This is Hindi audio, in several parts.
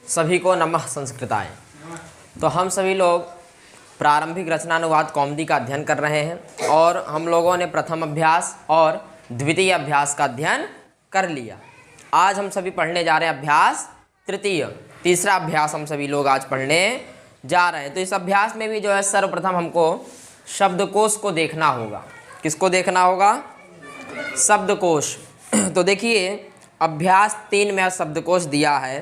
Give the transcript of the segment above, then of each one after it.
सभी को नमः संस्कृताय। तो हम सभी लोग प्रारंभिक रचनानुवाद कौमुदी का अध्ययन कर रहे हैं और हम लोगों ने प्रथम अभ्यास और द्वितीय अभ्यास का अध्ययन कर लिया। आज हम सभी पढ़ने जा रहे हैं अभ्यास तृतीय, तीसरा अभ्यास हम सभी लोग आज पढ़ने जा रहे हैं। तो इस अभ्यास में भी जो है सर्वप्रथम हमको शब्दकोश को देखना होगा। किसको देखना होगा? शब्दकोश। तो देखिए अभ्यास 3 में शब्दकोश दिया है।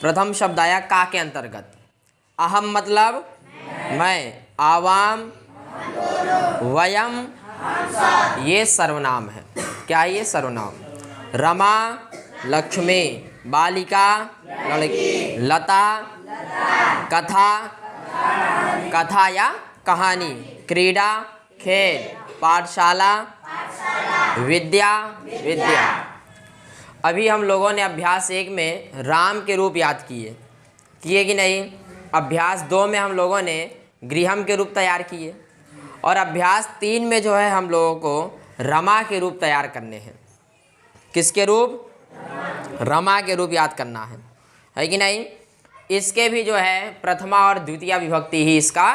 प्रथम शब्द आया का के अंतर्गत। अहम मतलब मैं, आवाम, वयम, ये सर्वनाम है। क्या है ये? सर्वनाम। रमा लक्ष्मी, बालिका लड़की, लता कथा, कथा या कहानी, क्रीड़ा खेल, पाठशाला विद्या विद्या। अभी हम लोगों ने अभ्यास 1 में राम के रूप याद किए कि नहीं? अभ्यास 2 में हम लोगों ने गृहम के रूप तैयार किए और अभ्यास 3 में जो है हम लोगों को रमा के रूप तैयार करने हैं। किसके रूप? रमा के रूप याद करना है कि नहीं? इसके भी जो है प्रथमा और द्वितीय विभक्ति ही इसका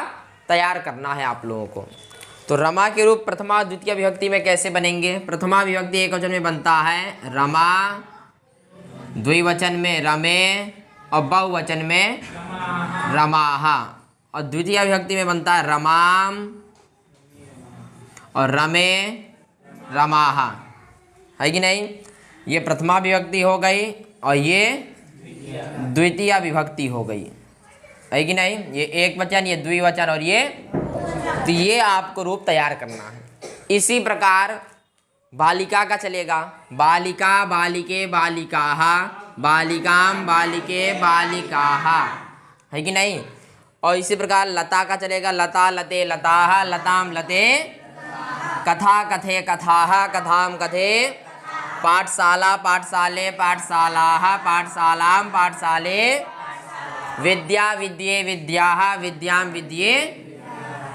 तैयार करना है आप लोगों को। तो रमा के रूप प्रथमा और द्वितीय विभक्ति में कैसे बनेंगे? प्रथमा विभक्ति एकवचन में बनता है रमा, द्विवचन में रमे और बहुवचन में रमाहा, और द्वितीय विभक्ति में बनता है रमाम और रमे रमाहा। है कि नहीं? ये प्रथमा विभक्ति हो गई और ये द्वितीय विभक्ति हो गई। है कि नहीं? ये एक वचन, ये द्विवचन और ये, तो ये आपको रूप तैयार करना है। इसी प्रकार बालिका का चलेगा। बालिका बालिके बालिकाहा, बालिकाम बालिके बालिकाहा। है कि नहीं? और इसी प्रकार लता का चलेगा। लता लते लताहा, लताम लते, कथा कथे कथाहा, कथाम कथे, पाठशाला पाठशाले पाठशालाहा, पाठशालाम पाठशाले, विद्या विद्ये विद्याहा, विद्याम विद्ये।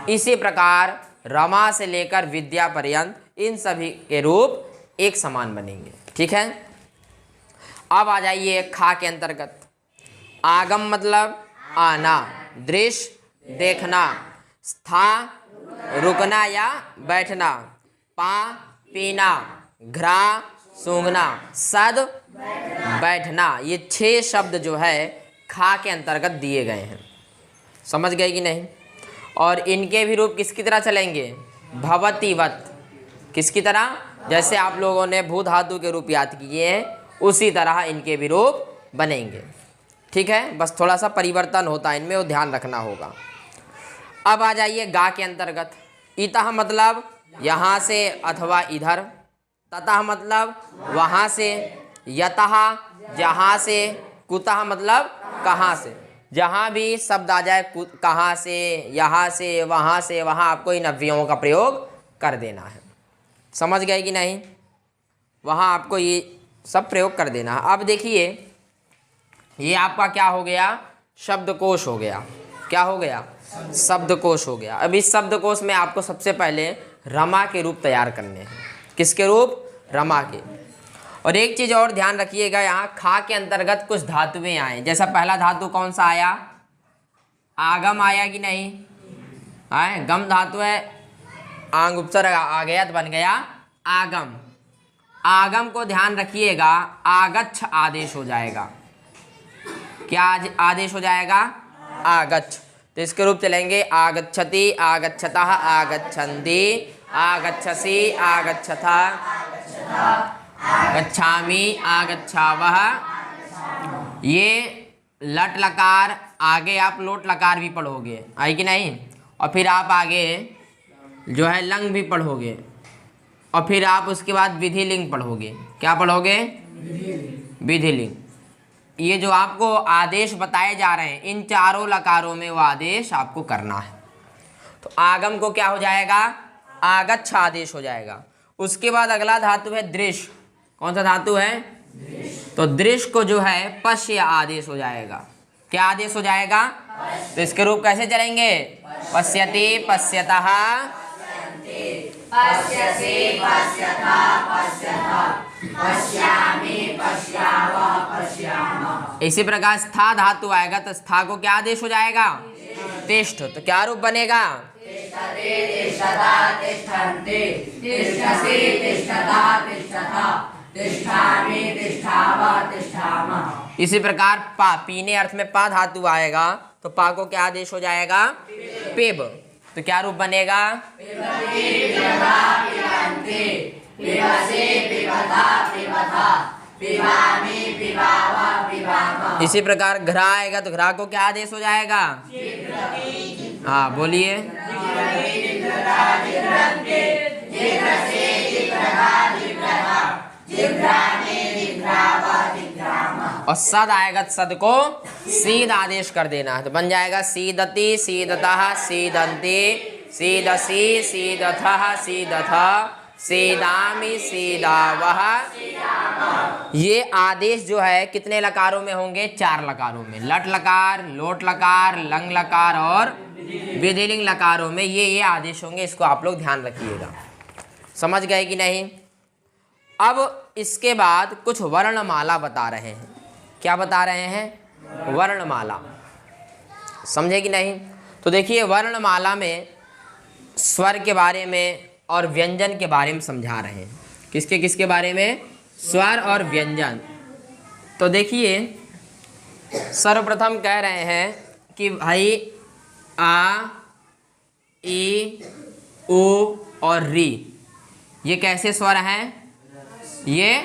इसी प्रकार रमा से लेकर विद्या पर्यंत इन सभी के रूप एक समान बनेंगे। ठीक है। अब आ जाइए खा के अंतर्गत। आगम मतलब आना, दृश्य देखना, स्था रुकना या बैठना, पा पीना, घ्रा सूंघना, सद बैठना। ये 6 शब्द जो है खा के अंतर्गत दिए गए हैं। समझ गए कि नहीं? और इनके भी रूप किसकी तरह चलेंगे? भवतिवत। किसकी तरह? जैसे आप लोगों ने भू धातु के रूप याद किए हैं उसी तरह इनके भी रूप बनेंगे। ठीक है, बस थोड़ा सा परिवर्तन होता है इनमें, वो ध्यान रखना होगा। अब आ जाइए गा के अंतर्गत। इतः मतलब यहाँ से अथवा इधर, ततः मतलब वहाँ से, यतः जहाँ से, कुतः मतलब कहाँ से। जहाँ भी शब्द आ जाए कहाँ से, यहाँ से, वहाँ आपको इन अव्ययों का प्रयोग कर देना है। समझ गए कि नहीं? वहाँ आपको ये सब प्रयोग कर देना है। अब देखिए ये आपका क्या हो गया? शब्दकोश हो गया। क्या हो गया? शब्दकोश हो गया। अब इस शब्दकोश में आपको सबसे पहले रमा के रूप तैयार करने हैं। किसके रूप? रमा के। और एक चीज़ और ध्यान रखिएगा, यहाँ खा के अंतर्गत कुछ धातुएं आए। जैसा पहला धातु कौन सा आया? आगम आया कि नहीं? आए गम धातु है, आंग उपसर्ग आ गया तो बन गया आगम। आगम को ध्यान रखिएगा, आगच्छ आदेश हो जाएगा। क्या आदेश हो जाएगा? आगच्छ। तो इसके रूप चलेंगे आगच्छति, आगच्छतः, आगच्छन्ति, आगच्छसि, आगच्छथा, गच्छामि, आगच्छावः। ये लट लकार, आगे आप लोट लकार भी पढ़ोगे, है कि नहीं? और फिर आप आगे जो है लंग भी पढ़ोगे और फिर आप उसके बाद विधिलिंग पढ़ोगे। क्या पढ़ोगे? विधिलिंग। ये जो आपको आदेश बताए जा रहे हैं इन चारों लकारों में वो आदेश आपको करना है। तो आगम को क्या हो जाएगा? आगच्छ आदेश हो जाएगा। उसके बाद अगला धातु है दृश्य। कौन सा धातु है? तो दृश्य को जो है पश्य आदेश हो जाएगा। क्या आदेश हो जाएगा? तो इसके रूप कैसे चलेंगे? पश्यति, पश्यतः, पश्यसि, पश्यथा, पश्यथ। इसी प्रकार स्था धातु आएगा तो स्था को क्या आदेश हो जाएगा? तिष्ठ। तो क्या रूप बनेगा? इसी प्रकार पा, पीने अर्थ में पा धातु आएगा तो पा को क्या आदेश हो जाएगा? पिब। तो क्या रूप बनेगा? इसी प्रकार घ्रा आएगा तो घ्रा को क्या आदेश हो जाएगा? हाँ बोलिए। और सद आएगा तो सद को सीध आदेश कर देना है तो बन जाएगा सीदति, सीदतः, सीदन्ति, सीदसि, सीदथः, सीदथ, सीदामि, सीदावः। ये आदेश जो है कितने लकारों में होंगे? 4 लकारों में। लट लकार, लोट लकार, लंग लकार और विधिलिंग लकारों में ये आदेश होंगे। इसको आप लोग ध्यान रखिएगा। समझ गए कि नहीं? अब इसके बाद कुछ वर्णमाला बता रहे हैं। क्या बता रहे हैं? वर्णमाला। समझे कि नहीं? तो देखिए वर्णमाला में स्वर के बारे में और व्यंजन के बारे में समझा रहे हैं। किसके किसके बारे में? स्वर और व्यंजन। तो देखिए सर्वप्रथम कह रहे हैं कि भाई आ, ई, उ और री ये कैसे स्वर हैं? ये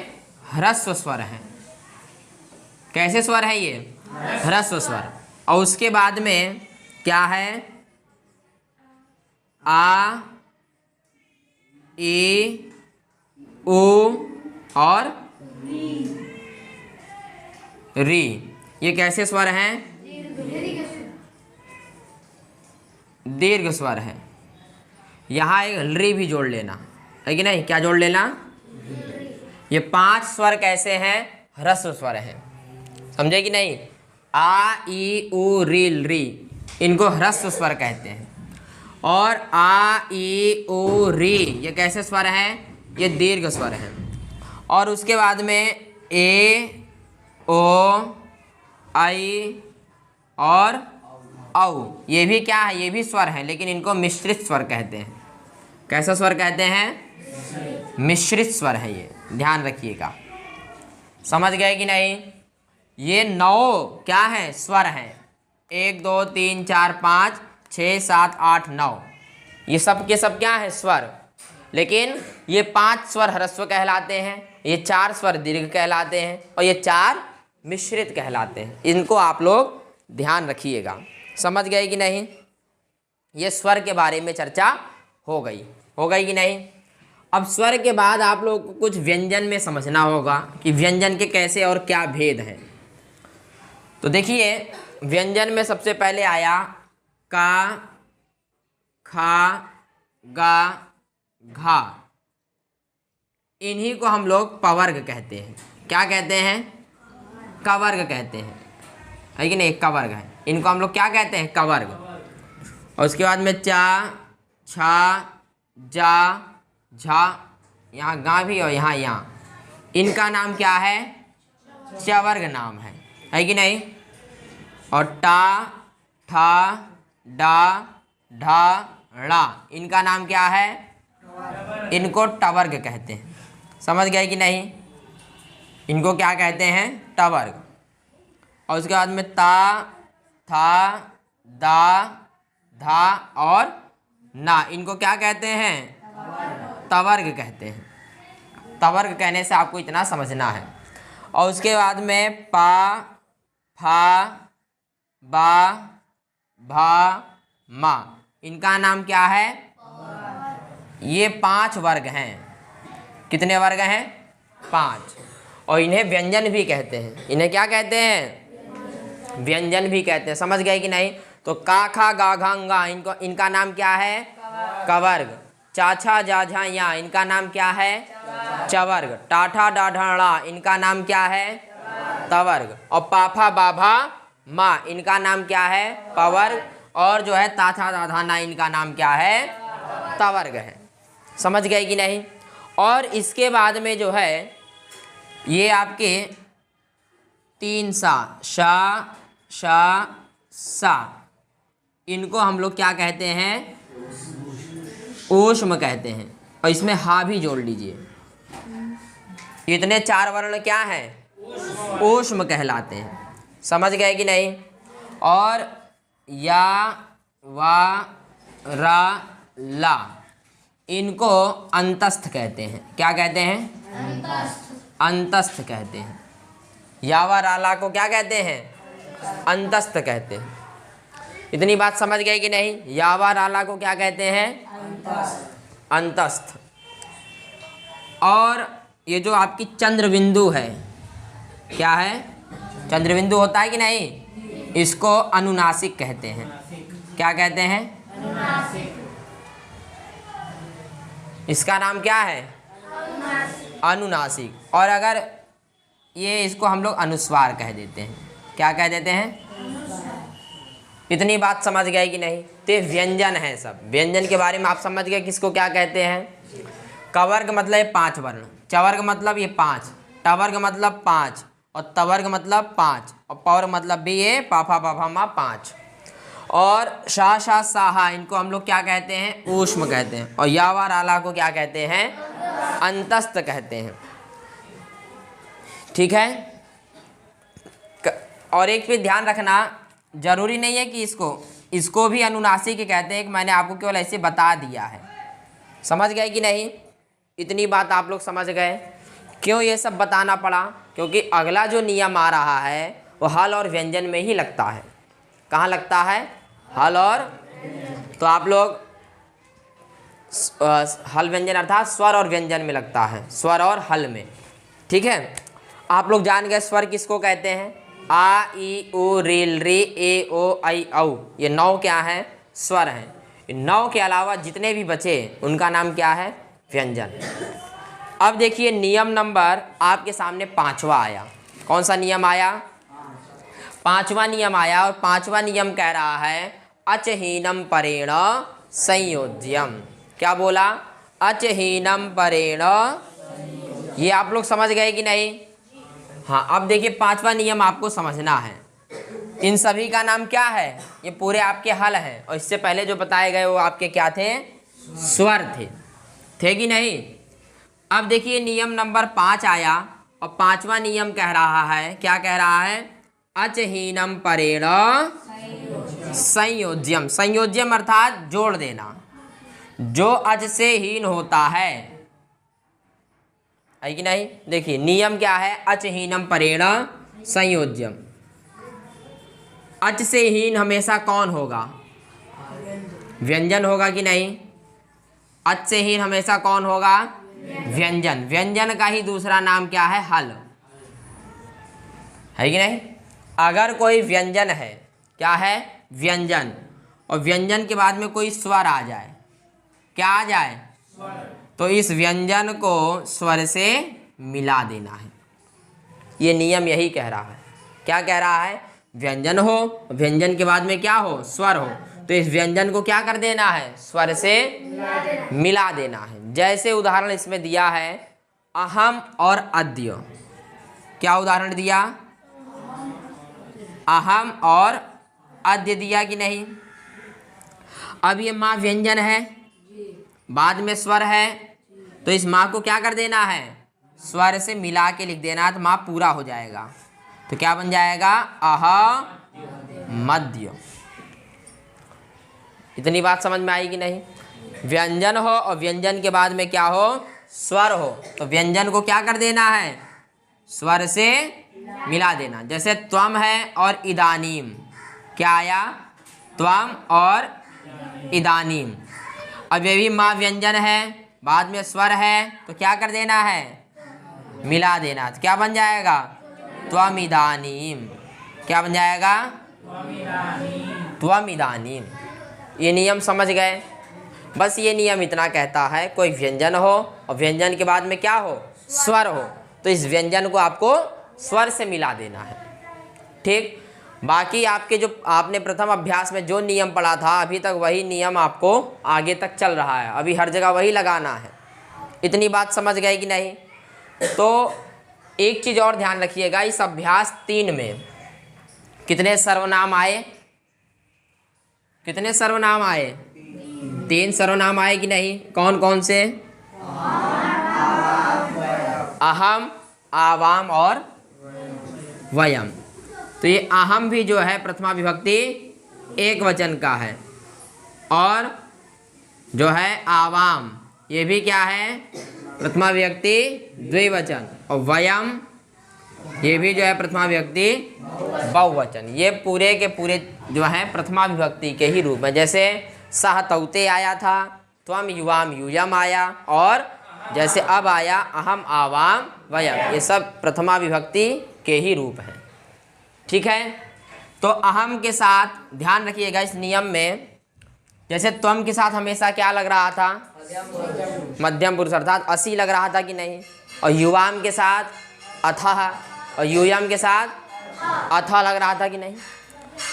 ह्रस्व स्वर हैं। कैसे स्वर है ये? ह्रस्व स्वर। और उसके बाद में क्या है? आ, ई, उ और री ये कैसे स्वर हैं? दीर्घ स्वर है। यहाँ एक री भी जोड़ लेना है कि नहीं? क्या जोड़ लेना? ये 5 स्वर कैसे हैं? ह्रस्व स्वर हैं। समझे कि नहीं? आ, ई, उ, री, री इनको ह्रस्व स्वर कहते हैं। और आ, ई, उ, री ये कैसे स्वर हैं? ये दीर्घ स्वर हैं। और उसके बाद में ए, ओ, आई और औ ये भी क्या है? ये भी स्वर हैं लेकिन इनको मिश्रित स्वर कहते हैं। कैसा स्वर कहते हैं? मिश्रित स्वर है ये। ध्यान रखिएगा। समझ गए कि नहीं? ये 9 क्या है? स्वर हैं। 1 2 3 4 5 6 7 8 9 ये सब के सब क्या है? स्वर। लेकिन ये 5 स्वर ह्रस्व कहलाते हैं, ये 4 स्वर दीर्घ कहलाते हैं और ये 4 मिश्रित कहलाते हैं। इनको आप लोग ध्यान रखिएगा। समझ गए कि नहीं? ये स्वर के बारे में चर्चा हो गई कि नहीं? अब स्वर के बाद आप लोग को कुछ व्यंजन में समझना होगा कि व्यंजन के कैसे और क्या भेद हैं। तो देखिए व्यंजन में सबसे पहले आया का, खा, गा, घा। इन्हीं को हम लोग पवर्ग कहते हैं। क्या कहते हैं? कवर्ग कहते हैं, है कि नहीं? कवर्ग है। इनको हम लोग क्या कहते हैं? कवर्ग। और उसके बाद में चा, छा, जा, झा, यहाँ गा भी और यहाँ इनका नाम क्या है? चवर्ग नाम है कि नहीं? और टा, ठा, डा, ढा, ड़ा इनका नाम क्या है? इनको टवर्ग कहते हैं। समझ गए कि नहीं? इनको क्या कहते हैं? टवर्ग। और उसके बाद में ता, था, दा, धा और ना इनको क्या कहते हैं? तवर्ग कहते हैं। तवर्ग कहने से आपको इतना समझना है। और उसके बाद में पा, फा, बा, भा, मा इनका नाम क्या है? ये 5 वर्ग हैं। कितने वर्ग हैं? 5। और इन्हें व्यंजन भी कहते हैं। इन्हें क्या कहते हैं? व्यंजन भी कहते हैं। समझ गए कि नहीं? तो का, खा, गा, घा, गा इनका नाम क्या है? कवर्ग। चाछा, जाझा, या इनका नाम क्या है? चवर्ग। टाठा, डाढ़ा, इनका नाम क्या है? तवर्ग। और पाफा, बाभा, मा इनका नाम क्या है? पवर्ग। और जो है ताथा, दाधा, ना इनका नाम क्या है? तवर्ग है। समझ गए कि नहीं? और इसके बाद में जो है ये आपके 3 सा, शा, शा, सा, इनको हम लोग क्या कहते हैं? ऊष्म कहते हैं। और इसमें हा भी जोड़ लीजिए। इतने 4 वर्ण क्या हैं? ऊष्म कहलाते हैं। समझ गए कि नहीं? और या, वा, रा, ला, इनको अंतस्थ कहते हैं। क्या कहते हैं? अंतस्थ कहते हैं। यावा राला को क्या कहते हैं? अंतस्थ कहते हैं। इतनी बात समझ गए कि नहीं? यावा राला को क्या कहते हैं? अंतस्थ। और ये जो आपकी चंद्र बिंदु है, क्या है? चंद्र बिंदु होता है कि नहीं? इसको अनुनासिक कहते हैं। क्या कहते हैं? इसका नाम क्या है? अनुनासिक। और अगर ये इसको हम लोग अनुस्वार कह देते हैं। क्या कह देते हैं? इतनी बात समझ गए कि नहीं? तो ये व्यंजन है सब। व्यंजन के बारे में आप समझ गए किसको क्या कहते हैं? कवर्ग मतलब 5 वर्ण, चवर्ग मतलब ये 5, टवर्ग मतलब 5, और तवर्ग मतलब 5, और पौर मतलब भी ये पाफा पाफा मा 5। और शाह शाह साहा, इनको हम लोग क्या कहते हैं? ऊष्म कहते हैं। और यावा राला को क्या कहते हैं? अंतस्थ कहते हैं। ठीक है। और एक पे ध्यान रखना, जरूरी नहीं है कि इसको भी अनुनासिक कहते हैं, कि मैंने आपको केवल ऐसे बता दिया है। समझ गए कि नहीं? इतनी बात आप लोग समझ गए? क्यों ये सब बताना पड़ा? क्योंकि अगला जो नियम आ रहा है वो हल और व्यंजन में ही लगता है। कहाँ लगता है? हल और। तो आप लोग हल व्यंजन अर्थात स्वर और व्यंजन में लगता है, स्वर और हल में। ठीक है। आप लोग जान गए स्वर किसको कहते हैं? आ, ई, उ, रील, री, ए, ओ, आई, औ, ये 9 क्या हैं? स्वर हैं। इन 9 के अलावा जितने भी बचे उनका नाम क्या है? व्यंजन। अब देखिए नियम नंबर आपके सामने 5वां आया। कौन सा नियम आया? 5वां नियम आया। और 5वां नियम कह रहा है अचहीनम परेण संयोज्यम। क्या बोला? अचहीनम परेण। ये आप लोग समझ गए कि नहीं? हाँ। अब देखिए 5वां नियम आपको समझना है। इन सभी का नाम क्या है? ये पूरे आपके हल हैं। और इससे पहले जो बताए गए वो आपके क्या थे? स्वर थे कि नहीं? अब देखिए नियम नंबर 5 आया। और 5वां नियम कह रहा है, क्या कह रहा है? अचहीनम परेण संयोज्यम। संयोज्यम अर्थात जोड़ देना। जो अच से हीन होता है कि नहीं? देखिए नियम क्या है? अचहीनम परेण संयोज्यम। अच से हीन हमेशा कौन होगा? व्यंजन होगा कि नहीं? अच से हीन हमेशा कौन होगा? व्यंजन। व्यंजन का ही दूसरा नाम क्या है? हल है कि नहीं? अगर कोई व्यंजन है, क्या है? व्यंजन, और व्यंजन के बाद में कोई स्वर आ जाए, क्या आ जाए? तो इस व्यंजन को स्वर से मिला देना है। ये नियम यही कह रहा है। क्या कह रहा है? व्यंजन हो, व्यंजन के बाद में क्या हो? स्वर हो, तो इस व्यंजन को क्या कर देना है? स्वर से मिला देना है। जैसे उदाहरण इसमें दिया है अहम और अद्य। क्या उदाहरण दिया? अहम और अद्य दिया कि नहीं? अब ये माँ व्यंजन है, बाद में स्वर है, तो इस माँ को क्या कर देना है? स्वर से मिला के लिख देना, तो माँ पूरा हो जाएगा। तो क्या बन जाएगा? अह मध्य। इतनी बात समझ में आई कि नहीं? व्यंजन हो और व्यंजन के बाद में क्या हो? स्वर हो, तो व्यंजन को क्या कर देना है? स्वर से मिला देना। जैसे त्वम है और इदानीम, क्या आया? त्वम और इदानीम। अब ये भी माँ व्यंजन है, बाद में स्वर है, तो क्या कर देना है? मिला देना। तो क्या बन जाएगा? त्वम इदानीम। क्या बन जाएगा? त्वम इदानीम। ये नियम समझ गए? बस ये नियम इतना कहता है, कोई व्यंजन हो और व्यंजन के बाद में क्या हो? स्वर हो, तो इस व्यंजन को आपको स्वर से मिला देना है। ठीक। बाकी आपके जो आपने प्रथम अभ्यास में जो नियम पढ़ा था, अभी तक वही नियम आपको आगे तक चल रहा है। अभी हर जगह वही लगाना है। इतनी बात समझ गए कि नहीं? तो एक चीज और ध्यान रखिएगा, इस अभ्यास 3 में कितने सर्वनाम आए? कितने सर्वनाम आए? 3 सर्वनाम आए कि नहीं? कौन कौन से? अहम, आवाम और वयम। तो ये अहम भी जो है प्रथमा विभक्ति एक वचन का है, और जो है आवाम ये भी क्या है? प्रथमा विभक्ति द्विवचन। और वयम ये भी जो है प्रथमा विभक्ति बहुवचन। ये पूरे के पूरे जो है प्रथमा विभक्ति के ही रूप में। जैसे सह तौते आया था, त्वम युवाम यूयम आया, और जैसे अब आया अहम आवाम वयम, ये सब प्रथमा विभक्ति के ही रूप हैं। ठीक है, तो अहम के साथ ध्यान रखिएगा इस नियम में, जैसे त्वम के साथ हमेशा क्या लग रहा था? मध्यम पुरुष अर्थात असी लग रहा था कि नहीं? और युवाम के साथ अथः, और यूयम के साथ अथः लग रहा था कि नहीं?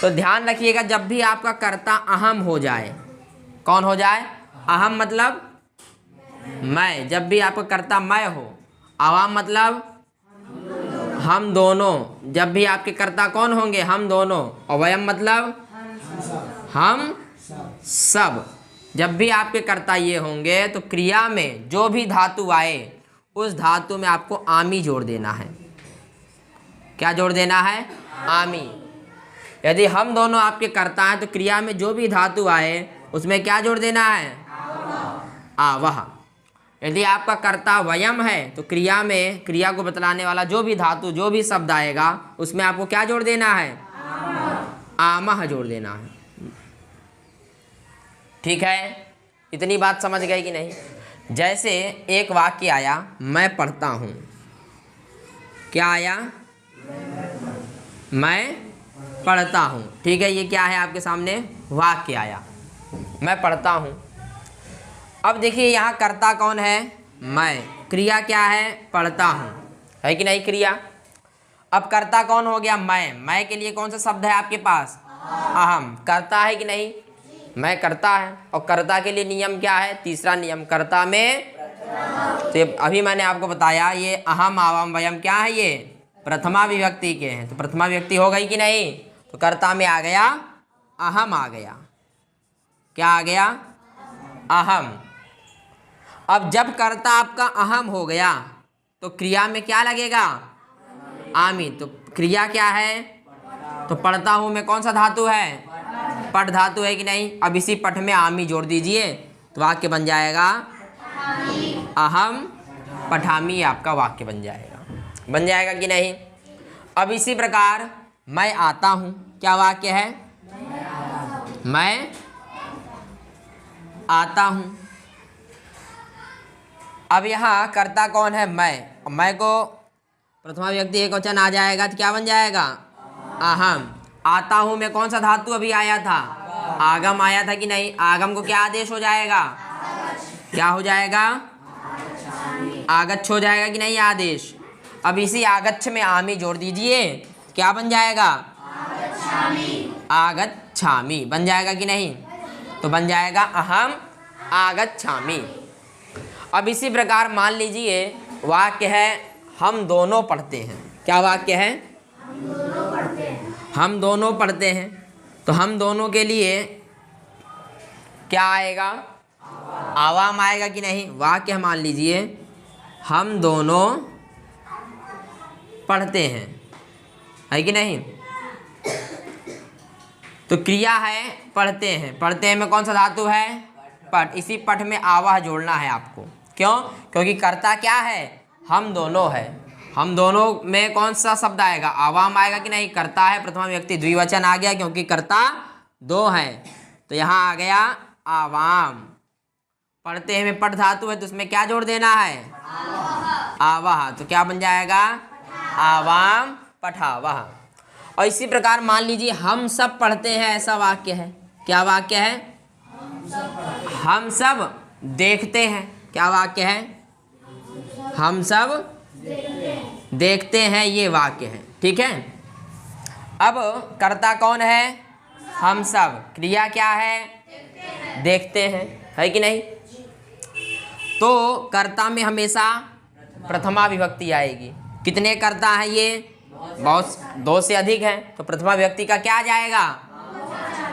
तो ध्यान रखिएगा, जब भी आपका कर्ता अहम हो जाए, कौन हो जाए? अहम मतलब मैं, जब भी आपका कर्ता मैं हो, आवाम मतलब हम दोनों, जब भी आपके कर्ता कौन होंगे? हम दोनों, और वयम मतलब हम सब, जब भी आपके कर्ता ये होंगे तो क्रिया में जो भी धातु आए उस धातु में आपको आमी जोड़ देना है। क्या जोड़ देना है? आमी। यदि हम दोनों आपके कर्ता हैं तो क्रिया में जो भी धातु आए उसमें क्या जोड़ देना है? आवह। यदि आपका कर्ता वयम है तो क्रिया में, क्रिया को बतलाने वाला जो भी धातु, जो भी शब्द आएगा उसमें आपको क्या जोड़ देना है? आमह जोड़ देना है। ठीक है, इतनी बात समझ गए कि नहीं? जैसे एक वाक्य आया, मैं पढ़ता हूँ। क्या आया? मैं पढ़ता हूँ। ठीक है, ये क्या है आपके सामने? वाक्य आया, मैं पढ़ता हूँ। अब देखिए यहाँ कर्ता कौन है? मैं। क्रिया क्या है? पढ़ता हूँ, है कि नहीं क्रिया? अब कर्ता कौन हो गया? मैं के लिए कौन सा शब्द है आपके पास? अहम। कर्ता है कि नहीं? मैं कर्ता है, और कर्ता के लिए नियम क्या है? तीसरा नियम, कर्ता में, तो अभी मैंने आपको बताया ये अहम आवाम वयम क्या है? ये प्रथमा विभक्ति के हैं। तो प्रथमा विभक्ति हो गई कि नहीं? तो कर्ता में आ गया अहम, आ गया क्या? आ गया अहम। अब जब कर्ता आपका अहम हो गया तो क्रिया में क्या लगेगा? आमी। तो क्रिया क्या है? तो पढ़ता हूँ में कौन सा धातु है? पठ धातु है कि नहीं? अब इसी पठ में आमी जोड़ दीजिए तो वाक्य बन जाएगा अहम पठामी, आपका वाक्य बन जाएगा। बन जाएगा कि नहीं? अब इसी प्रकार मैं आता हूँ, क्या वाक्य है? मैं आता हूँ। अब यहाँ कर्ता कौन है? मैं को प्रथमा विभक्ति एक वचन आ जाएगा तो क्या बन जाएगा? अहम। आता हूँ में कौन सा धातु अभी आया था? आगम आया था कि नहीं? आगम को क्या आदेश हो जाएगा? क्या हो जाएगा? आगच्छ हो जाएगा कि नहीं आदेश? अब इसी आगच्छ में आमी जोड़ दीजिए, क्या बन जाएगा? आगच्छामि। बन जाएगा कि नहीं? तो बन जाएगा अहम आगच्छामि। अब इसी प्रकार मान लीजिए वाक्य है हम दोनों पढ़ते हैं। क्या वाक्य है? हम दोनों पढ़ते हैं। तो हम दोनों के लिए क्या आएगा? आवाम आएगा कि नहीं? वाक्य मान लीजिए हम दोनों पढ़ते हैं, है कि नहीं? तो क्रिया है पढ़ते हैं। पढ़ते हैं में कौन सा धातु है? पठ। इसी पठ में आवाह जोड़ना है आपको। क्यों? क्योंकि कर्ता क्या है? हम दोनों है। हम दोनों में कौन सा शब्द आएगा? आवाम आएगा कि नहीं? कर्ता है प्रथमा विभक्ति द्विवचन आ गया क्योंकि कर्ता दो है, तो यहाँ आ गया आवाम। पढ़ते हैं में पठ धातु है तो उसमें क्या जोड़ देना है? आवाह। तो क्या बन जाएगा? आवाम पठावाह। और इसी प्रकार मान लीजिए हम सब पढ़ते हैं, ऐसा वाक्य है। क्या वाक्य है? हम सब देखते हैं। क्या वाक्य है? हम सब देखते हैं, ये वाक्य है। ठीक है, अब कर्ता कौन है? हम सब। क्रिया क्या है? देखते हैं, है कि नहीं? तो कर्ता में हमेशा प्रथमा विभक्ति आएगी। कितने कर्ता है ये? बहुत, दो से अधिक है। तो प्रथमा विभक्ति का क्या आ जाएगा?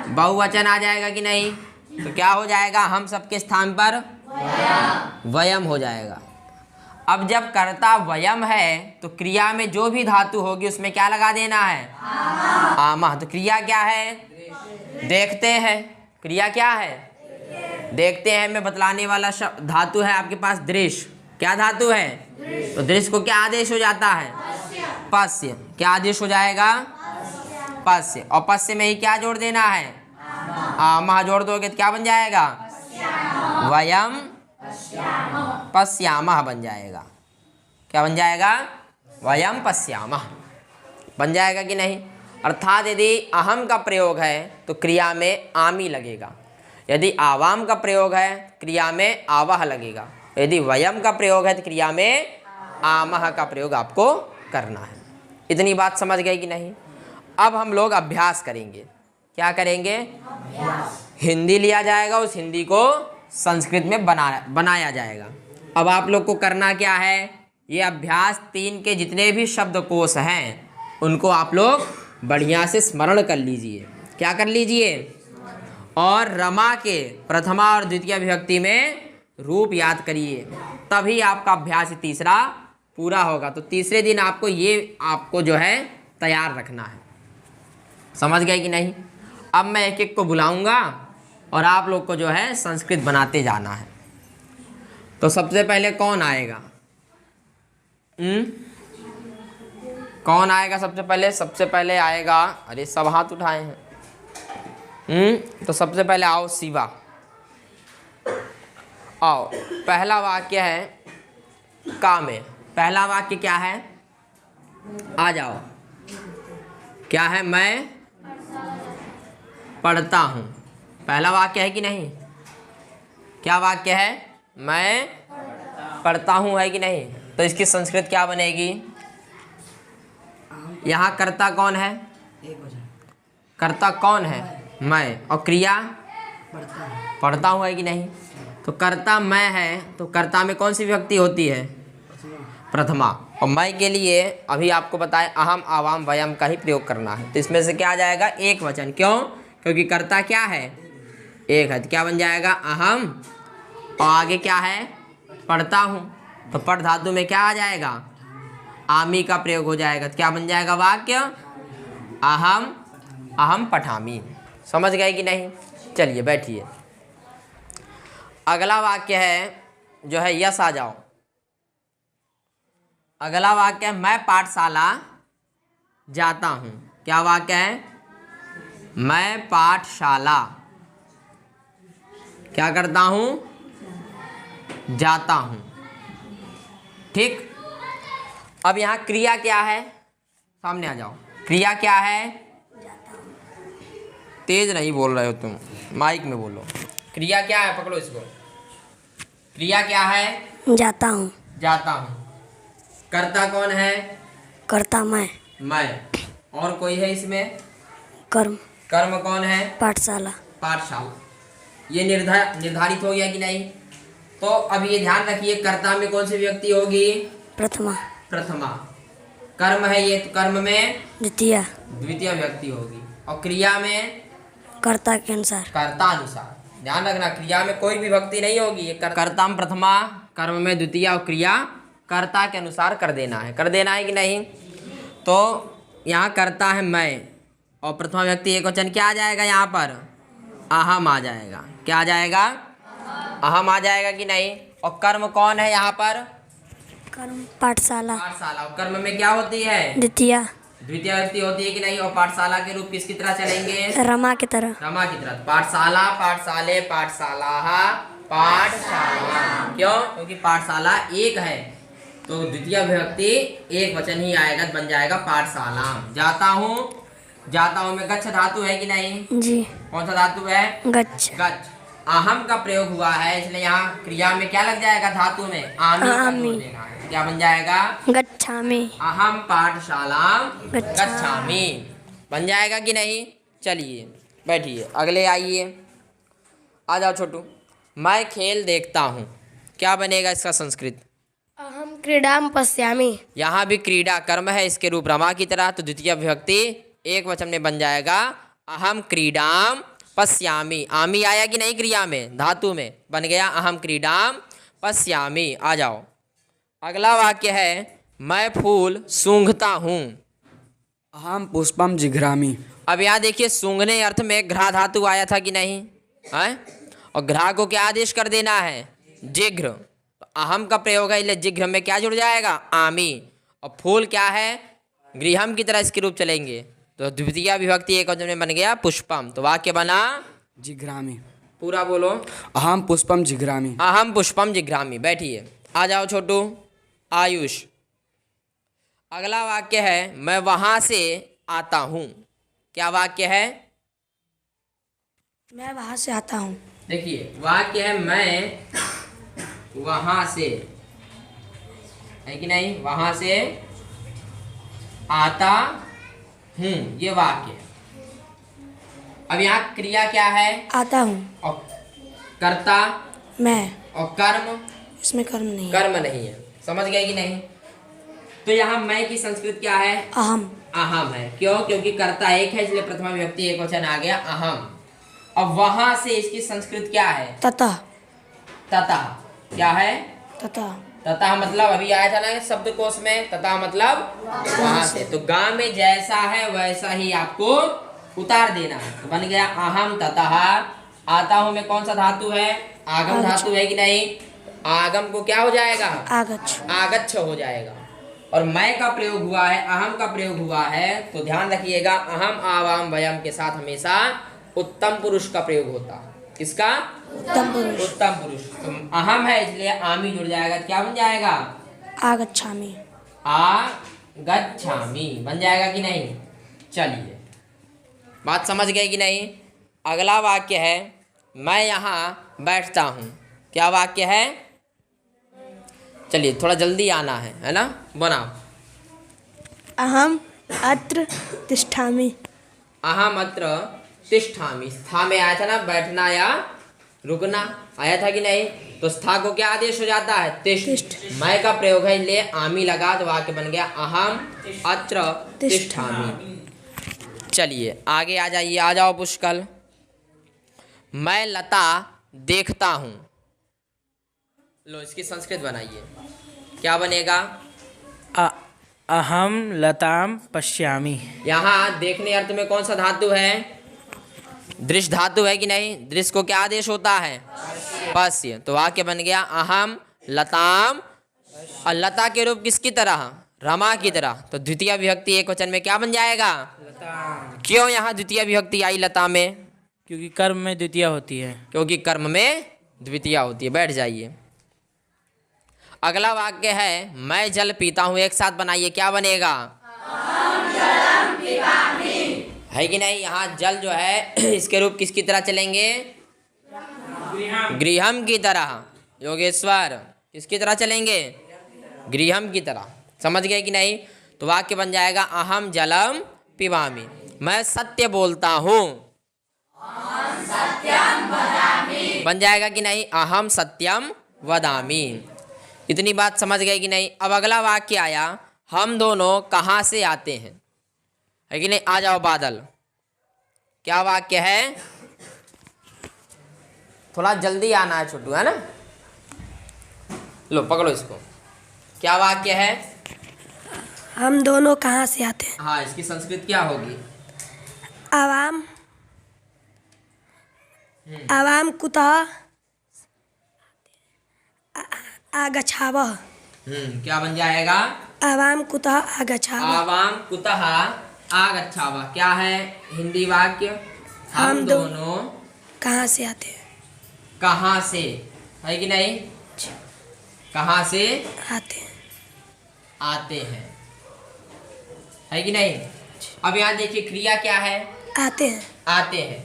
बहुवचन आ जाएगा कि नहीं? तो क्या हो जाएगा? हम सबके स्थान पर वयम हो जाएगा। अब जब कर्ता वयम है तो क्रिया में जो भी धातु होगी उसमें क्या लगा देना है? आमः। तो क्रिया क्या है? देखते हैं। क्रिया क्या है? देखते हैं में बतलाने वाला शब्द धातु है आपके पास दृश्य। क्या धातु है? तो दृश्य को क्या आदेश हो जाता है? पश्य। क्या आदेश हो जाएगा? पश्य। और पश्य में ही क्या जोड़ देना है? आमः जोड़ दोगे तो क्या बन जाएगा? वयम पश्यामः बन जाएगा। क्या बन जाएगा? वयम पश्यामः बन जाएगा कि नहीं? अर्थात यदि अहम का प्रयोग है तो क्रिया में आमी लगेगा, यदि आवाम का प्रयोग है क्रिया में आवह लगेगा, यदि वयम का प्रयोग है तो क्रिया में आमः का प्रयोग आपको करना है। इतनी बात समझ गए कि नहीं? अब हम लोग अभ्यास करेंगे। क्या करेंगे? हिंदी लिया जाएगा, उस हिंदी को संस्कृत में बनाया जाएगा। अब आप लोग को करना क्या है? ये अभ्यास 3 के जितने भी शब्दकोश हैं उनको आप लोग बढ़िया से स्मरण कर लीजिए। क्या कर लीजिए? और रमा के प्रथमा और द्वितीय विभक्ति में रूप याद करिए, तभी आपका अभ्यास तीसरा पूरा होगा। तो तीसरे दिन आपको जो है तैयार रखना है। समझ गए कि नहीं? अब मैं एक एक को बुलाऊंगा और आप लोग को जो है संस्कृत बनाते जाना है। तो सबसे पहले कौन आएगा? कौन आएगा सबसे पहले? सबसे पहले आएगा, अरे सब हाथ उठाए हैं। तो सबसे पहले आओ शिवा, आओ। पहला वाक्य है का में। पहला वाक्य क्या है? आ जाओ। क्या है? मैं पढ़ता हूँ। पहला वाक्य है कि नहीं? क्या वाक्य है? मैं पढ़ता हूँ है कि नहीं? तो इसकी संस्कृत क्या बनेगी? यहाँ कर्ता कौन है? कर्ता कौन है? मैं। और क्रिया पढ़ता हूँ है कि नहीं? तो कर्ता मैं है तो कर्ता में कौन सी विभक्ति होती है? प्रथमा। और मैं के लिए अभी आपको बताएं अहम आवाम वयम का ही प्रयोग करना है। तो इसमें से क्या आ जाएगा? एक वचन। क्यों? क्योंकि कर्ता क्या है? एक है। तो क्या बन जाएगा? अहम। और आगे क्या है? पढ़ता हूँ। तो पढ़ धातु में क्या आ जाएगा? आमी का प्रयोग हो जाएगा। तो क्या बन जाएगा वाक्य? अहम पठामी। समझ गए कि नहीं? चलिए बैठिए। अगला वाक्य है जो है यस, आ जाओ। अगला वाक्य है मैं पाठशाला जाता हूँ। क्या वाक्य है? मैं पाठशाला क्या करता हूँ? जाता हूँ। ठीक। अब यहाँ क्रिया क्या है? सामने आ जाओ। क्रिया क्या है? तेज नहीं बोल रहे हो तुम, माइक में बोलो। क्रिया क्या है? पकड़ो इसको। क्रिया क्या है? जाता हूँ। जाता हूँ। कर्ता कौन है? करता मैं। और कोई है इसमें? कर्म। कर्म कौन है? पाठशाला। पाठशाला। ये निर्धारित हो गया कि नहीं? तो अब ये ध्यान रखिए, कर्ता में कौन सी व्यक्ति होगी? प्रथमा। प्रथमा। कर्म है ये, तो कर्म में द्वितीय व्यक्ति होगी। और क्रिया में कर्ता के अनुसार। कर्ता अनुसार। ध्यान रखना, क्रिया में कोई भी विभक्ति नहीं होगी। ये कर्ता में प्रथमा, कर्म में द्वितीय और क्रिया कर्ता के अनुसार कर देना है। कर देना है कि नहीं? तो यहाँ कर्ता है मैं और प्रथमा व्यक्ति एक वचन। क्या आ जाएगा यहाँ पर? अहम आ जाएगा। क्या आ जाएगा? अहम आ जाएगा कि नहीं? और कर्म कौन है यहाँ पर? कर्म पाठशाला। पाठशाला। और कर्म में क्या होती है? द्वितीय व्यक्ति होती है कि नहीं? और पाठशाला के रूप किसकी तरह चलेंगे? रमा की तरह। रमा की तरह। पाठशाला, पाठशाले, पाठशाला, पाठशाला। क्यों? क्योंकि पाठशाला एक है तो द्वितीय विभक्ति एक वचन ही आएगा, बन जाएगा पाठशाला। जाता हूँ। जाता हूँ में गच्छ धातु है कि नहीं? जी। कौन सा धातु है? गच्छ। गच्छ। अहम का प्रयोग हुआ है इसलिए यहाँ क्रिया में क्या लग जाएगा? धातु में आमी का जोड़ देना है। क्या बन जाएगा? गच्छामि। अहम पाठशाला गच्छामि। गच्छामि बन जाएगा कि नहीं? चलिए बैठिए। अगले आइए, आ जाओ छोटू। मैं खेल देखता हूँ। क्या बनेगा इसका संस्कृत? अहम क्रीडाम पश्यामि। यहाँ भी क्रीडा कर्म है, इसके रूप रमा की तरह, तो द्वितीय विभक्ति एक वचन में बन जाएगा अहम क्रीडाम पश्यामि। आमी आया कि नहीं क्रिया में, धातु में बन गया अहम क्रीडाम पश्यामि। आ जाओ, अगला वाक्य है मैं फूल सूंघता हूँ। अहम पुष्पम जिघ्रामि। अब यहाँ देखिए सूंघने अर्थ में घ्रा धातु आया था कि नहीं है, और घ्रा को क्या आदेश कर देना है, जिघ्र। तो अहम का प्रयोग है, इसलिए जिघ्र में क्या जुड़ जाएगा, आमी। और फूल क्या है, गृहम की तरह इसके रूप चलेंगे, तो द्वितीय विभक्ति एक वचन में बन गया पुष्पम। तो वाक्य बना जिघ्रामि। पूरा बोलो, अहम पुष्पम जिघ्रामि। अहम पुष्पम जिघ्रामि। बैठिए, आ जाओ छोटू आयुष। अगला वाक्य है मैं वहां से आता हूं। क्या वाक्य है, मैं वहाँ से आता हूँ। देखिए वाक्य है मैं वहां से, है कि नहीं, वहां से आता हूं, ये वाक्य है। अब यहाँ क्रिया क्या है, आता हूँ। और कर्ता मैं, और कर्म, इसमें कर्म नहीं है। कर्म नहीं है, समझ गए कि नहीं। तो यहाँ मैं की संस्कृत क्या है, अहम। अहम है। क्यों, क्योंकि कर्ता एक है, इसलिए प्रथमा विभक्ति एक वचन आ गया अहम। अब वहां से इसकी संस्कृत क्या है, ततः। तथा। क्या है, ततः। तथा मतलब अभी आया था ना शब्दकोश में, तथा मतलब वहां से। तो गांव में जैसा है वैसा ही आपको उतार देना है। तो बन गया अहम ततः आता हूं में कौन सा धातु है, आगम धातु है कि नहीं। आगम को क्या हो जाएगा, आगच्छ। आगच्छ हो जाएगा। और मैं का प्रयोग हुआ है, अहम का प्रयोग हुआ है, तो ध्यान रखिएगा अहम आवाम वयम के साथ हमेशा उत्तम पुरुष का प्रयोग होता है। किसका, उत्तम पुरुष। उत्तम पुरुष। तो अहम है इसलिए आमी जुड़ जाएगा, क्या बन जाएगा, आगच्छामि। आगच्छामि बन जाएगा कि नहीं। चलिए, बात समझ गए कि नहीं। अगला वाक्य है मैं यहाँ बैठता हूँ। क्या वाक्य है, चलिए थोड़ा जल्दी आना है ना, बनाओ। अहम अत्र तिष्ठामि। अहम अत्र तिष्ठामि। स्था में आया था ना, बैठना या रुकना आया था कि नहीं। तो स्था को क्या आदेश हो जाता है, तिष्ठ। मैं का प्रयोग है इसलिए आमी लगा, तो वाक्य बन गया अहम अत्र तिष्ठामि। चलिए आगे आ जाइए, आ जाओ पुष्कल। मैं लता देखता हूँ। लो इसकी संस्कृत बनाइए, क्या बनेगा, अहम लताम पश्यामि। यहाँ देखने अर्थ में कौन सा धातु है, दृश्य धातु है कि नहीं। दृश्य को क्या आदेश होता है, पश्य। तो वाक्य बन गया अहम लताम, और लता के रूप किसकी तरह, रमा की तरह। तो द्वितीय विभक्ति एक वचन में क्या बन जाएगा, क्यों यहाँ द्वितीय विभक्ति आई लता में, क्योंकि कर्म में द्वितीय होती है। क्योंकि कर्म में द्वितीय होती है। बैठ जाइए। अगला वाक्य है मैं जल पीता हूँ। एक साथ बनाइए, क्या बनेगा, है कि नहीं। यहाँ जल जो है इसके रूप किसकी तरह चलेंगे, गृहम की तरह। योगेश्वर किसकी तरह चलेंगे, गृहम की तरह। समझ गए कि नहीं। तो वाक्य बन जाएगा अहम जलम पिबामि। मैं सत्य बोलता हूँ, बन जाएगा कि नहीं, अहम सत्यम वदामि। इतनी बात समझ गए कि नहीं। अब अगला वाक्य आया हम दोनों कहाँ से आते हैं, है कि नहीं। आ जाओ बादल। क्या वाक्य है, थोड़ा जल्दी आना है छोटू, है ना। लो पकड़ो इसको। क्या वाक्य है, हम दोनों कहाँ से आते हैं। हाँ इसकी संस्कृत क्या होगी, आवाम। आवाम कुतः आगच्छावः। क्या बन जाएगा, आवाम कुतः आगच्छावः। आवाम कुतः आगच्छावः। क्या है हिंदी वाक्य, हम दोनों कहाँ से आते हैं, कहाँ से, है कि नहीं, कहाँ से आते हैं, आते हैं, है कि नहीं। अब यहाँ देखिए क्रिया क्या है, आते हैं। आते हैं।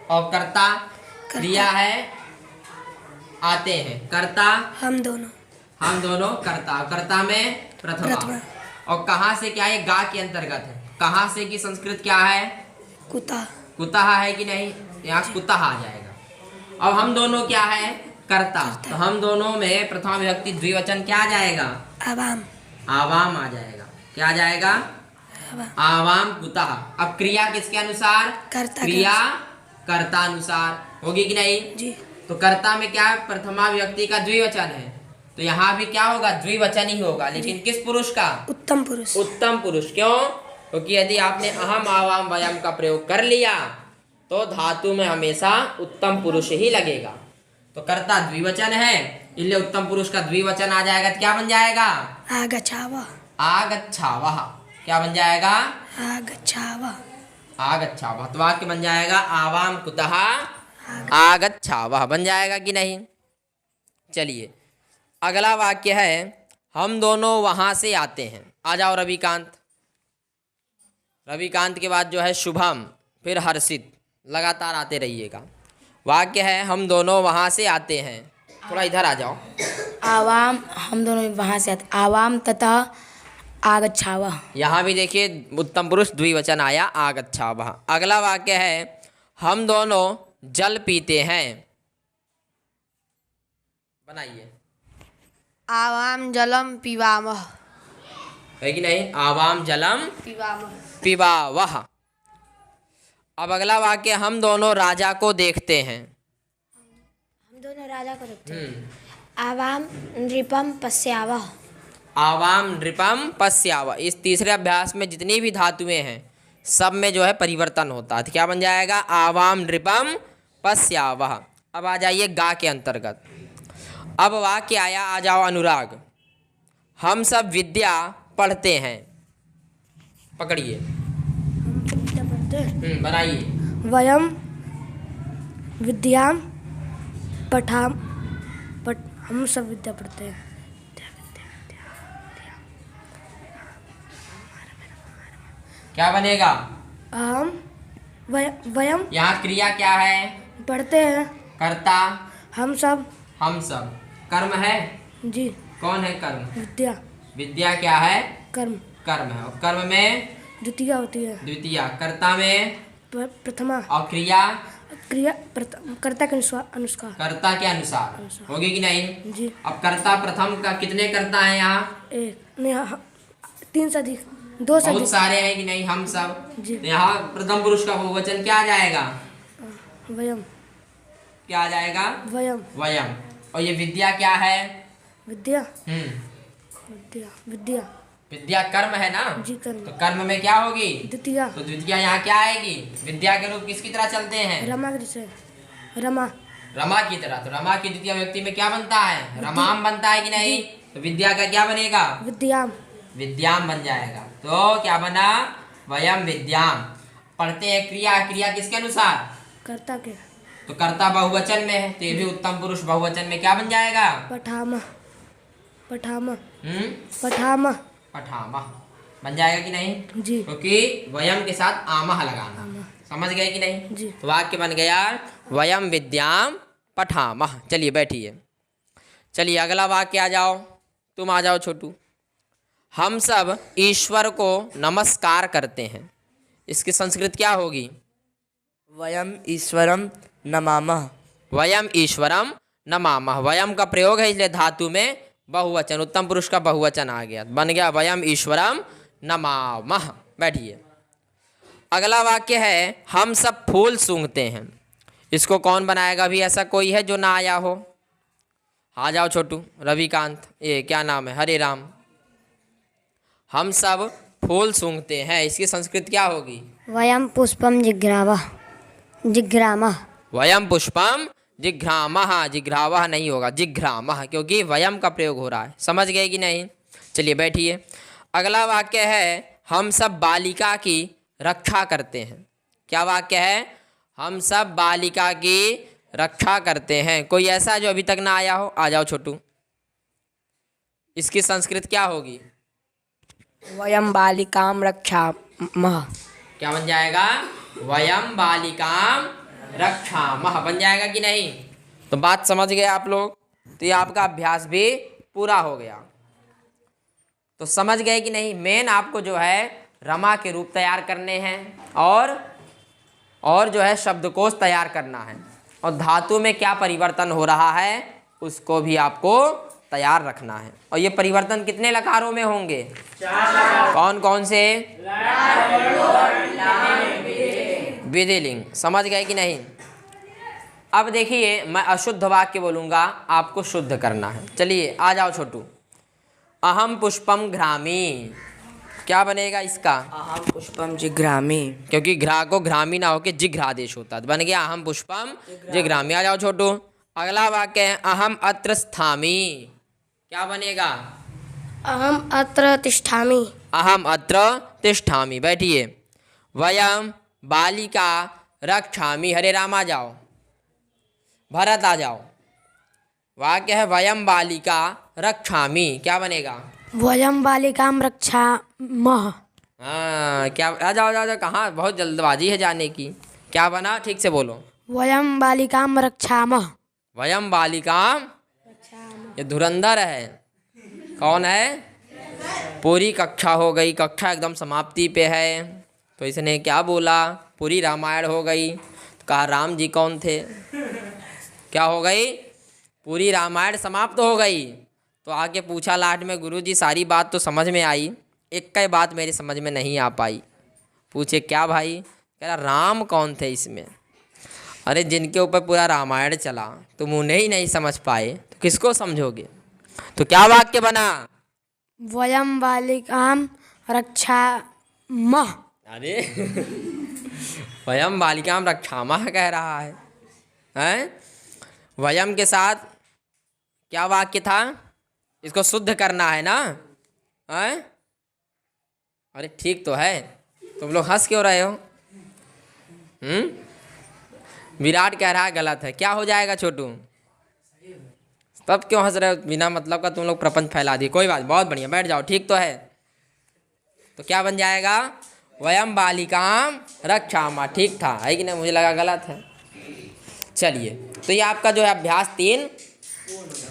और कर्ता क्रिया है, आते हैं। कर्ता हम दोनों कर्ता। कर्ता में प्रथमा। और कहाँ से क्या है, गा के अंतर्गत है। कहाँ से की संस्कृत क्या है, कुतः। कुतः, है कि नहीं। यहाँ कुतः आ जाएगा। अब हम दोनों क्या है, कर्ता। तो हम दोनों में प्रथमा विभक्ति द्विवचन क्या आ जाएगा, आवाम आवाम आ जाएगा। क्या आ जाएगा? आवाम कुतः। अब क्रिया किसके अनुसार? कर्ता के क्रिया कर्ता अनुसार होगी कि नहीं? जी। तो कर्ता में क्या है? प्रथमा विभक्ति का द्विवचन है, तो यहाँ भी क्या होगा? द्विवचन ही होगा, लेकिन किस पुरुष का? उत्तम पुरुष। उत्तम पुरुष। क्यों? क्योंकि यदि आपने अहम आवाम वयम का प्रयोग कर लिया तो धातु में हमेशा उत्तम पुरुष ही लगेगा। तो कर्ता द्विवचन है, इसलिए उत्तम पुरुष का द्विवचन आ जाएगा तो क्या बन जाएगा? आगच्छावः। आगच्छावः। क्या बन जाएगा? आगच्छावः। आगच्छावः। तो वाक्य बन जाएगा आवाम कुतः आगच्छावः। बन जाएगा कि नहीं? चलिए अगला वाक्य है हम दोनों वहां से आते हैं। आ जाओ रविकांत। रविकांत के बाद जो है शुभम, फिर हर्षित, लगातार आते रहिएगा। वाक्य है हम दोनों वहां से आते हैं। थोड़ा इधर आ जाओ। आवाम, हम दोनों वहाँ से आते, आवाम तथा आगच्छावः। यहाँ भी देखिए उत्तम पुरुष द्विवचन आया आगच्छावः। अगला वाक्य है हम दोनों जल पीते हैं। बनाइए। आवाम जलम पिबामः। है कि नहीं? आवाम जलम पिबामः। पिबावः। अब अगला वाक्य हम दोनों राजा को देखते हैं। हम दोनों राजा को देखते हैं। हम्म। आवाम नृपम पश्यावः। आवाम नृपम पश्यावः। इस तीसरे अभ्यास में जितनी भी धातुएं हैं सब में जो है परिवर्तन होता है, तो क्या बन जाएगा? आवाम नृपम पश्यावः। अब आ जाइए गा के अंतर्गत। अब वाक्य आया, आ जाओ अनुराग। हम सब विद्या पढ़ते हैं। पकड़िए। बनाइए। वयम विद्याम हम सब विद्या पढ़ते हैं। क्या बनेगा? हम वयम यहाँ क्रिया क्या है? पढ़ते हैं। कर्ता हम सब हम सब। कर्म है? जी। कौन है कर्म? विद्या विद्या क्या है? कर्म। कर्म है। और कर्म में द्वितीया होती है। द्वितीया। कर्ता में प्रथमा। और क्रिया कर्ता के अनुसार। कर्ता के अनुसार होगी कि नहीं? जी। अब कर्ता प्रथम का कितने कर्ता है यहाँ? एक नहीं, 3 से अधिक, 2 से बहुत अधिक। सारे हैं कि नहीं? हम सब। जी। तो यहाँ प्रथम पुरुष का बहुवचन क्या आ जाएगा? वयम। क्या आ जाएगा? वयम। वयम। और ये विद्या क्या है? विद्या विद्या विद्या विद्या कर्म है ना? जी कर्म। तो कर्म में क्या होगी? द्वितीया। तो द्वितीया यहाँ क्या आएगी? विद्या के रूप किसकी तरह चलते हैं? रमा के जैसे। रमा रमा की तरह। तो रमा की द्वितीय व्यक्ति में क्या बनता है? रमाम बनता है कि नहीं? तो विद्या का क्या बनेगा? विद्याम। विद्याम बन जाएगा। तो क्या बना? वयम विद्याम। पढ़ते हैं क्रिया। क्रिया किसके अनुसार? कर्ता के। तो कर्ता बहुवचन में है, तो ये भी उत्तम पुरुष बहुवचन में क्या बन जाएगा? पठामा। पठामा। पठामह बन जाएगा कि नहीं? जी। क्योंकि वयम के साथ आमह लगाना। समझ गए कि नहीं? जी। तो वाक्य बन गया वयम विद्याम पठामह। चलिए बैठिए। चलिए अगला वाक्य आ जाओ। तुम आ जाओ छोटू। हम सब ईश्वर को नमस्कार करते हैं। इसकी संस्कृत क्या होगी? वयम ईश्वरम नमामः। वयम ईश्वरम नमामः। वयम का प्रयोग है, इसलिए धातु में बहुवचन, उत्तम पुरुष का बहुवचन आ गया, बन गया वयम ईश्वरम नमामः। बैठिए। अगला वाक्य है हम सब फूल सूंघते हैं। इसको कौन बनाएगा? भी ऐसा कोई है जो ना आया हो? आ जाओ छोटू। रविकांत, ये क्या नाम है? हरे राम। हम सब फूल सूंघते हैं, इसकी संस्कृत क्या होगी? वयम पुष्पम जिघ्रामः। वयम पुष्पम जिघ्रामः। जिघ्रावः नहीं होगा, जिघ्रामः, क्योंकि वयम का प्रयोग हो रहा है। समझ गए कि नहीं? चलिए बैठिए। अगला वाक्य है हम सब बालिका की रक्षा करते हैं। क्या वाक्य है? हम सब बालिका की रक्षा करते हैं। कोई ऐसा जो अभी तक ना आया हो? आ जाओ छोटू। इसकी संस्कृत क्या होगी? वयम बालिकाम रक्षामः। क्या बन जाएगा? वयम बालिकाम रक्षामः बन जाएगा कि नहीं? तो बात समझ गए आप लोग? तो ये आपका अभ्यास भी पूरा हो गया। तो समझ गए कि नहीं? मेन आपको जो है रमा के रूप तैयार करने हैं और जो है शब्दकोश तैयार करना है, और धातु में क्या परिवर्तन हो रहा है उसको भी आपको तैयार रखना है। और ये परिवर्तन कितने लकारों में होंगे? कौन कौन से? विधिलिंग। समझ गए कि नहीं? अब देखिए, मैं अशुद्ध वाक्य बोलूँगा, आपको शुद्ध करना है। चलिए आ जाओ छोटू। अहम पुष्पम घ्रामी, क्या बनेगा इसका? अहम पुष्पम जिघ्रामि। क्योंकि घ्रा को घ्रामी ना होके जिघ्रादेश होता है, बन गया अहम पुष्पम जिघ्रामी। आ जाओ छोटू, अगला वाक्य है अहम अत्र स्थामि, क्या बनेगा? अहम अत्र तिष्ठामि। अहम अत्र तिष्ठामि, बैठिए। वयम बालिका रक्षामि, हरे राम आ जाओ, भरत आ जाओ। वाक्य है वयम बालिका रक्षामि, क्या बनेगा? वयम बालिकाम रक्षामः। हाँ, क्या? आ जाओ जाओ, कहाँ बहुत जल्दबाजी है जाने की। क्या बना? ठीक से बोलो। वयम बालिकाम रक्षामः। वयम बालिकाम, ये धुरंधर है। कौन है? पूरी कक्षा हो गई, कक्षा एकदम समाप्ति पे है, तो इसने क्या बोला? पूरी रामायण हो गई। तो कहा राम जी कौन थे? क्या हो गई? पूरी रामायण समाप्त हो गई। तो आके पूछा लास्ट में, गुरुजी सारी बात तो समझ में आई, एक कई बात मेरी समझ में नहीं आ पाई। पूछे क्या भाई? कह रहा राम कौन थे इसमें? अरे जिनके ऊपर पूरा रामायण चला तुम उन्हें ही नहीं समझ पाए तो किसको समझोगे? तो क्या वाक्य बना? वयम बालिकाम रक्षामः। अरे वयम बालिकाम रक्षामः कह रहा है, हैं? वयम के साथ क्या वाक्य था? इसको शुद्ध करना है ना, हैं? अरे ठीक तो है, तुम लोग हंस क्यों रहे हो? विराट कह रहा है गलत है, क्या हो जाएगा छोटू? तब क्यों हंस रहे हो? बिना मतलब का तुम लोग प्रपंच फैला दिए। कोई बात, बहुत बढ़िया, बैठ जाओ, ठीक तो है। तो क्या बन जाएगा? वयम बालिकाम रक्षामा, ठीक था, है कि नहीं? मुझे लगा गलत है। चलिए, तो ये आपका जो है अभ्यास 3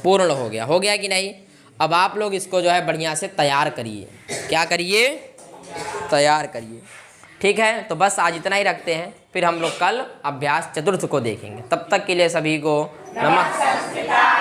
पूर्ण हो गया कि नहीं? अब आप लोग इसको जो है बढ़िया से तैयार करिए। क्या करिए? तैयार करिए, ठीक है? तो बस आज इतना ही रखते हैं, फिर हम लोग कल अभ्यास 4 को देखेंगे। तब तक के लिए सभी को नमस्कार।